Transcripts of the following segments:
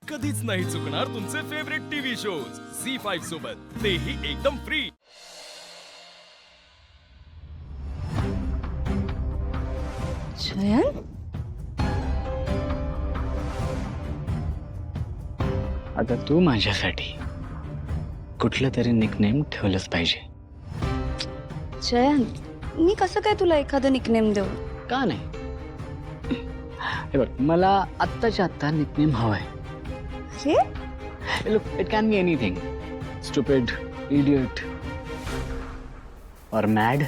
कधीच नाही चुकणार तुमचे फेवरेट टीव्ही शोज झी5 सोबत, तेही एकदम फ्री। जयंत, आता तू माझ्यासाठी कुठलं तरी निकनेम ठेवलंच पाहिजे। जयंत, मी कसं काय तुला एखादं निकनेम देऊ? का नाही? हे बघ, मला आत्ताच्या आत्ता निकनेम हवाय। अरे look, it can be anything, stupid, idiot और मॅड।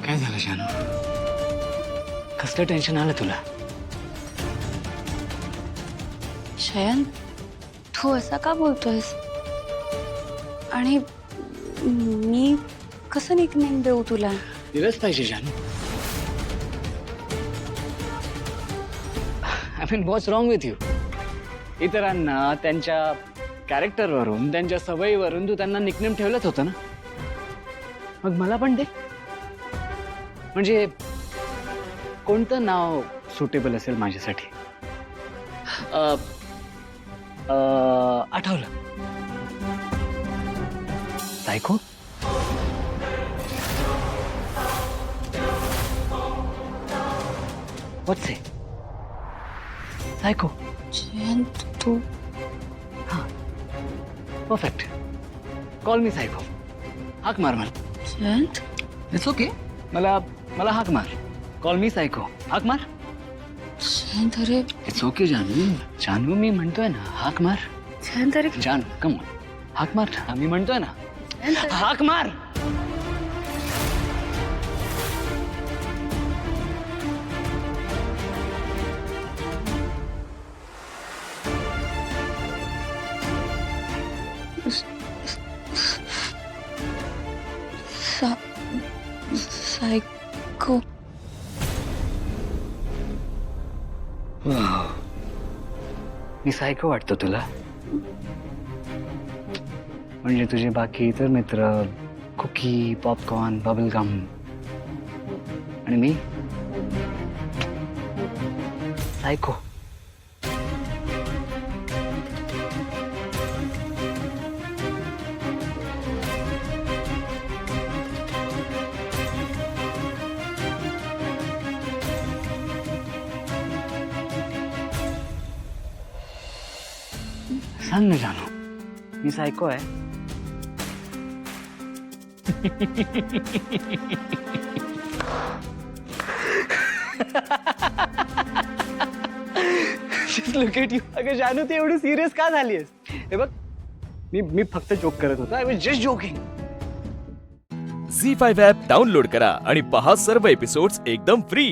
काय झालं जानू? कसलं टेन्शन आलं तुला? जयंत, तू असा का बोलतोयस? आणि मी कसं निकनेम देऊ तुला? दिलंच पाहिजे जानू। I mean, what's wrong with you? इतरांना त्यांच्या कॅरेक्टरवरून, त्यांच्या सवयीवरून तू त्यांना निकनेम ठेवलंच होतं ना, मग मला पण दे। म्हणजे कोणतं नाव सुटेबल असेल माझ्यासाठी? आठवलं, सायको। व्हॉट्स इट? सायको। जयंत, तू हां, परफेक्ट। कॉल मी सायको। हाक मार मला। जयंत, इट्स ओके, मला हाक मार। कॉल मी सायको, हाक मार। जयंत, अरे इट्स ओके जानू, जानू मी म्हणतोय ना, हाक मार। जयंत, अरे जानू कम ऑन, हाक मार ना, मी म्हणतोय ना, जयंत, हाक मार। सायको। मी सायको वाटतो तुला? म्हणजे तुझे बाकी इतर मित्र कुकी, पॉपकॉर्न, बबल गम, आणि मी सायको। सांग ना जानू, मी सायको आहे? Just look at you. अगं जानू, तू एवढी सिरियस का झालीयस? हे बघ, मी फक्त जोक करत होतो। I was just joking. Zee5 app download करा आणि पहा सर्व एपिसोड्स एकदम फ्री।